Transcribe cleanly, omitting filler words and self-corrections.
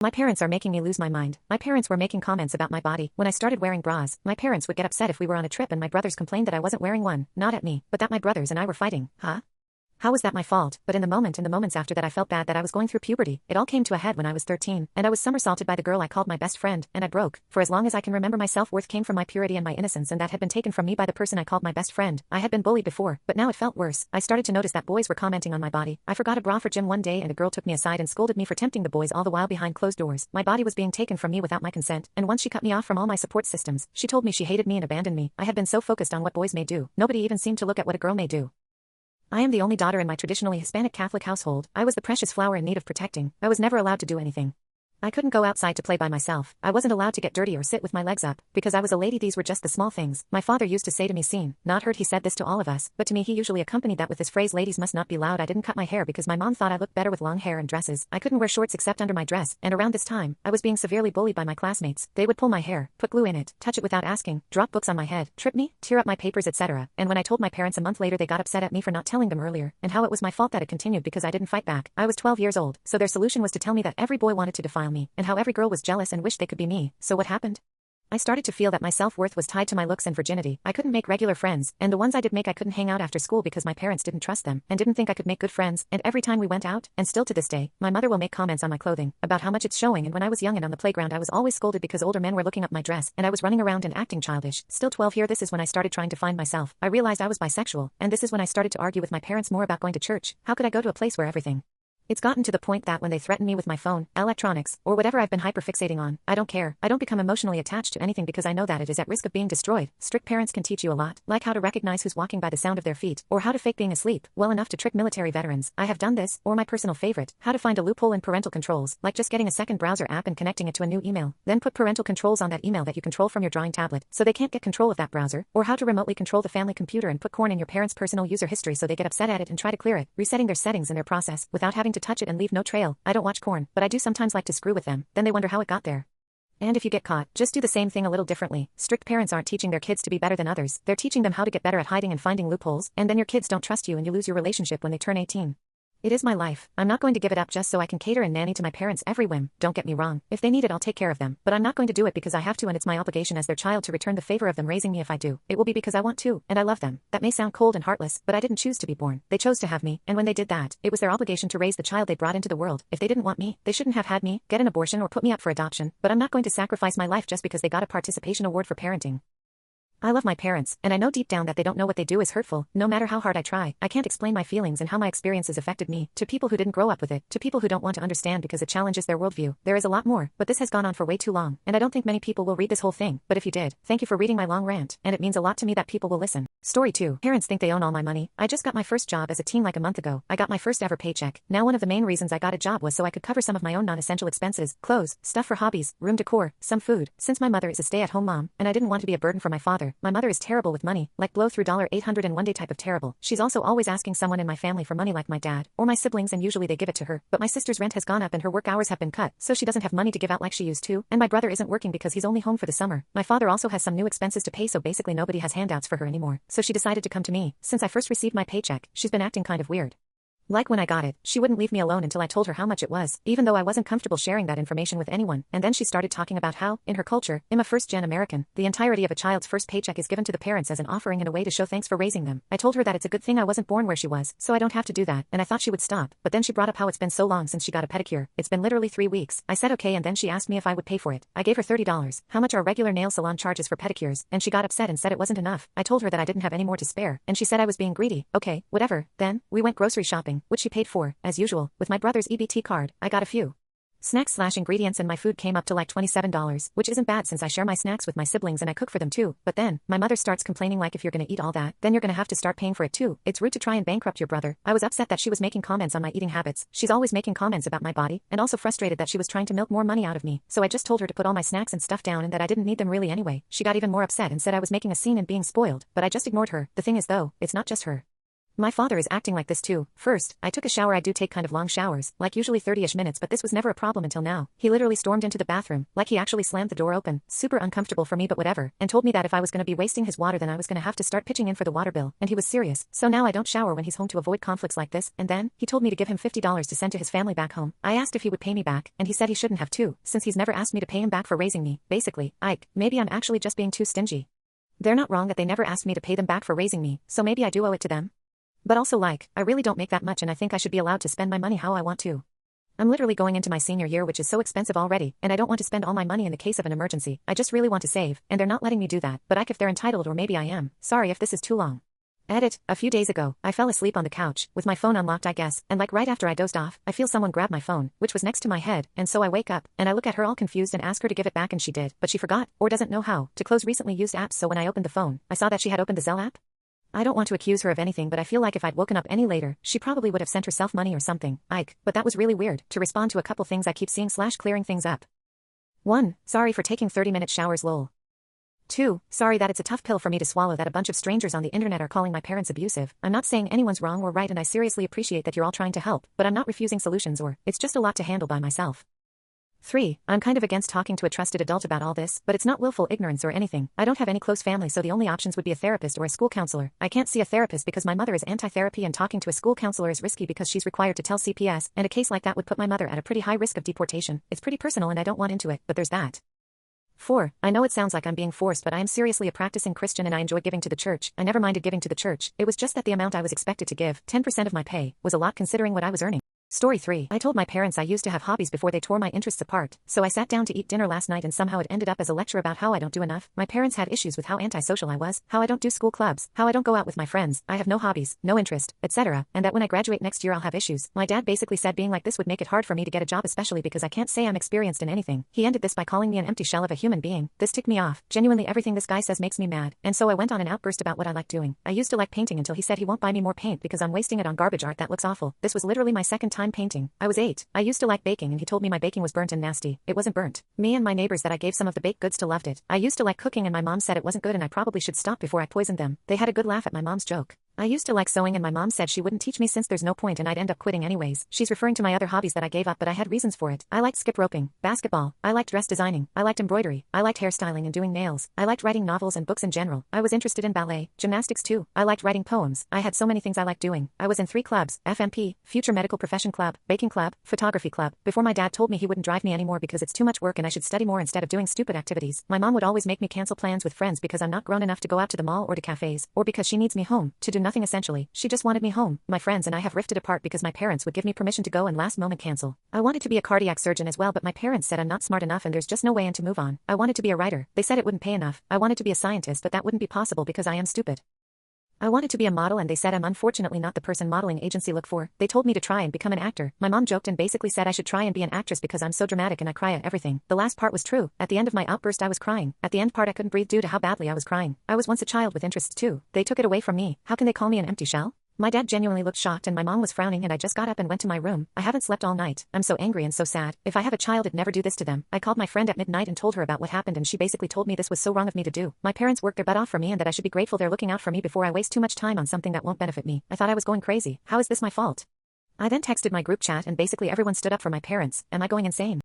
My parents are making me lose my mind. My parents were making comments about my body. When I started wearing bras, my parents would get upset if we were on a trip and my brothers complained that I wasn't wearing one. Not at me, but that my brothers and I were fighting. Huh? How was that my fault? But in the moments after that I felt bad that I was going through puberty. It all came to a head when I was 13, and I was somersaulted by the girl I called my best friend, and I broke. For as long as I can remember, my self-worth came from my purity and my innocence, and that had been taken from me by the person I called my best friend. I had been bullied before, but now it felt worse. I started to notice that boys were commenting on my body. I forgot a bra for gym one day and a girl took me aside and scolded me for tempting the boys, all the while behind closed doors. My body was being taken from me without my consent, and once she cut me off from all my support systems. She told me she hated me and abandoned me. I had been so focused on what boys may do. Nobody even seemed to look at what a girl may do. I am the only daughter in my traditionally Hispanic Catholic household. I was the precious flower in need of protecting. I was never allowed to do anything. I couldn't go outside to play by myself. I wasn't allowed to get dirty or sit with my legs up. Because I was a lady, these were just the small things. My father used to say to me, seen, not heard. He said this to all of us, but to me he usually accompanied that with this phrase, ladies must not be loud. I didn't cut my hair because my mom thought I looked better with long hair and dresses. I couldn't wear shorts except under my dress, and around this time, I was being severely bullied by my classmates. They would pull my hair, put glue in it, touch it without asking, drop books on my head, trip me, tear up my papers, etc. And when I told my parents a month later, they got upset at me for not telling them earlier, and how it was my fault that it continued because I didn't fight back. I was 12 years old, so their solution was to tell me that every boy wanted to defile me, and how every girl was jealous and wished they could be me. So what happened? I started to feel that my self-worth was tied to my looks and virginity. I couldn't make regular friends, and the ones I did make I couldn't hang out after school because my parents didn't trust them, and didn't think I could make good friends, and every time we went out, and still to this day, my mother will make comments on my clothing, about how much it's showing, and when I was young and on the playground I was always scolded because older men were looking up my dress, and I was running around and acting childish. Still 12 here, this is when I started trying to find myself. I realized I was bisexual, and this is when I started to argue with my parents more about going to church. How could I go to a place where everything? It's gotten to the point that when they threaten me with my phone, electronics, or whatever I've been hyperfixating on, I don't care. I don't become emotionally attached to anything because I know that it is at risk of being destroyed. Strict parents can teach you a lot, like how to recognize who's walking by the sound of their feet, or how to fake being asleep, well enough to trick military veterans. I have done this, or my personal favorite, how to find a loophole in parental controls, like just getting a second browser app and connecting it to a new email. Then put parental controls on that email that you control from your drawing tablet, so they can't get control of that browser, or how to remotely control the family computer and put corn in your parents' personal user history so they get upset at it and try to clear it, resetting their settings in their process, without having to touch it and leave no trace. I don't watch corn, but I do sometimes like to screw with them, then they wonder how it got there. And if you get caught, just do the same thing a little differently. Strict parents aren't teaching their kids to be better than others, they're teaching them how to get better at hiding and finding loopholes, and then your kids don't trust you and you lose your relationship when they turn 18. It is my life. I'm not going to give it up just so I can cater and nanny to my parents' every whim. Don't get me wrong. If they need it, I'll take care of them. But I'm not going to do it because I have to, and it's my obligation as their child to return the favor of them raising me if I do. It will be because I want to, and I love them. That may sound cold and heartless, but I didn't choose to be born. They chose to have me, and when they did that, it was their obligation to raise the child they brought into the world. If they didn't want me, they shouldn't have had me, get an abortion, or put me up for adoption. But I'm not going to sacrifice my life just because they got a participation award for parenting. I love my parents, and I know deep down that they don't know what they do is hurtful. No matter how hard I try, I can't explain my feelings and how my experiences affected me, to people who didn't grow up with it, to people who don't want to understand because it challenges their worldview. There is a lot more, but this has gone on for way too long, and I don't think many people will read this whole thing, but if you did, thank you for reading my long rant, and it means a lot to me that people will listen. Story 2. Parents think they own all my money. I just got my first job as a teen like a month ago. I got my first ever paycheck. Now one of the main reasons I got a job was so I could cover some of my own non-essential expenses, clothes, stuff for hobbies, room decor, some food, since my mother is a stay-at-home mom, and I didn't want to be a burden for my father. My mother is terrible with money, like blow through $801 type of terrible. She's also always asking someone in my family for money like my dad, or my siblings, and usually they give it to her, but my sister's rent has gone up and her work hours have been cut, so she doesn't have money to give out like she used to, and my brother isn't working because he's only home for the summer. My father also has some new expenses to pay, so basically nobody has handouts for her anymore, so she decided to come to me. Since I first received my paycheck, she's been acting kind of weird. Like when I got it, she wouldn't leave me alone until I told her how much it was, even though I wasn't comfortable sharing that information with anyone, and then she started talking about how, in her culture, I'm a first-gen American, the entirety of a child's first paycheck is given to the parents as an offering and a way to show thanks for raising them. I told her that it's a good thing I wasn't born where she was, so I don't have to do that, and I thought she would stop, but then she brought up how it's been so long since she got a pedicure. It's been literally 3 weeks. I said okay, and then she asked me if I would pay for it. I gave her $30, how much our regular nail salon charges for pedicures, and she got upset and said it wasn't enough. I told her that I didn't have any more to spare, and she said I was being greedy. Okay, whatever. Then, we went grocery shopping, which she paid for. As usual, with my brother's EBT card, I got a few snacks/ingredients and my food came up to like $27, which isn't bad since I share my snacks with my siblings and I cook for them too. But then, my mother starts complaining like if you're gonna eat all that, then you're gonna have to start paying for it too. It's rude to try and bankrupt your brother. I was upset that she was making comments on my eating habits. She's always making comments about my body, and also frustrated that she was trying to milk more money out of me. So I just told her to put all my snacks and stuff down and that I didn't need them really anyway. She got even more upset and said I was making a scene and being spoiled, but I just ignored her. The thing is though, it's not just her. My father is acting like this too. First, I took a shower. I do take kind of long showers, like usually 30ish minutes, but this was never a problem until now. He literally stormed into the bathroom, like he actually slammed the door open, super uncomfortable for me but whatever, and told me that if I was gonna be wasting his water then I was gonna have to start pitching in for the water bill, and he was serious. So now I don't shower when he's home to avoid conflicts like this, and then, he told me to give him $50 to send to his family back home. I asked if he would pay me back, and he said he shouldn't have to, since he's never asked me to pay him back for raising me. Basically, maybe I'm actually just being too stingy. They're not wrong that they never asked me to pay them back for raising me, so maybe I do owe it to them. But also I really don't make that much and I think I should be allowed to spend my money how I want to. I'm literally going into my senior year which is so expensive already, and I don't want to spend all my money in the case of an emergency. I just really want to save, and they're not letting me do that, but if they're entitled, or maybe I am. Sorry if this is too long. Edit, a few days ago, I fell asleep on the couch, with my phone unlocked I guess, and right after I dozed off, I feel someone grab my phone, which was next to my head, and so I wake up, and I look at her all confused and ask her to give it back and she did, but she forgot, or doesn't know how, to close recently used apps, so when I opened the phone, I saw that she had opened the Zelle app. I don't want to accuse her of anything but I feel like if I'd woken up any later, she probably would have sent herself money or something. But that was really weird, to respond to a couple things I keep seeing / clearing things up. 1. Sorry for taking 30-minute showers lol. 2. Sorry that it's a tough pill for me to swallow that a bunch of strangers on the internet are calling my parents abusive. I'm not saying anyone's wrong or right and I seriously appreciate that you're all trying to help, but I'm not refusing solutions or, it's just a lot to handle by myself. 3. I'm kind of against talking to a trusted adult about all this, but it's not willful ignorance or anything. I don't have any close family so the only options would be a therapist or a school counselor. I can't see a therapist because my mother is anti-therapy and talking to a school counselor is risky because she's required to tell CPS, and a case like that would put my mother at a pretty high risk of deportation. It's pretty personal and I don't want into it, but there's that. 4. I know it sounds like I'm being forced but I am seriously a practicing Christian and I enjoy giving to the church. I never minded giving to the church. It was just that the amount I was expected to give, 10% of my pay, was a lot considering what I was earning. Story 3. I told my parents I used to have hobbies before they tore my interests apart, so I sat down to eat dinner last night and somehow it ended up as a lecture about how I don't do enough. My parents had issues with how antisocial I was, how I don't do school clubs, how I don't go out with my friends, I have no hobbies, no interest, etc., and that when I graduate next year I'll have issues. My dad basically said being like this would make it hard for me to get a job especially because I can't say I'm experienced in anything. He ended this by calling me an empty shell of a human being. This ticked me off. Genuinely everything this guy says makes me mad, and so I went on an outburst about what I like doing. I used to like painting until he said he won't buy me more paint because I'm wasting it on garbage art that looks awful. This was literally my second time painting. I was 8. I used to like baking and he told me my baking was burnt and nasty. It wasn't burnt. Me and my neighbors that I gave some of the baked goods to loved it. I used to like cooking and my mom said it wasn't good and I probably should stop before I poisoned them. They had a good laugh at my mom's joke. I used to like sewing and my mom said she wouldn't teach me since there's no point and I'd end up quitting anyways. She's referring to my other hobbies that I gave up but I had reasons for it. I liked skip roping, basketball, I liked dress designing, I liked embroidery, I liked hairstyling and doing nails, I liked writing novels and books in general. I was interested in ballet, gymnastics too. I liked writing poems. I had so many things I liked doing. I was in 3 clubs, FMP, Future Medical Profession Club, Baking Club, Photography Club, before my dad told me he wouldn't drive me anymore because it's too much work and I should study more instead of doing stupid activities. My mom would always make me cancel plans with friends because I'm not grown enough to go out to the mall or to cafes, or because she needs me home, to do nothing essentially. She just wanted me home. My friends and I have rifted apart because my parents would give me permission to go and last moment cancel. I wanted to be a cardiac surgeon as well but my parents said I'm not smart enough and there's just no way and to move on. I wanted to be a writer. They said it wouldn't pay enough. I wanted to be a scientist but that wouldn't be possible because I am stupid. I wanted to be a model and they said I'm unfortunately not the person modeling agency look for. They told me to try and become an actor. My mom joked and basically said I should try and be an actress because I'm so dramatic and I cry at everything. The last part was true. At the end of my outburst I was crying. At the end part I couldn't breathe due to how badly I was crying. I was once a child with interests too. They took it away from me. How can they call me an empty shell? My dad genuinely looked shocked and my mom was frowning and I just got up and went to my room. I haven't slept all night. I'm so angry and so sad. If I have a child I'd never do this to them. I called my friend at midnight and told her about what happened and she basically told me this was so wrong of me to do. My parents worked their butt off for me and that I should be grateful they're looking out for me before I waste too much time on something that won't benefit me. I thought I was going crazy. How is this my fault? I then texted my group chat and basically everyone stood up for my parents. Am I going insane?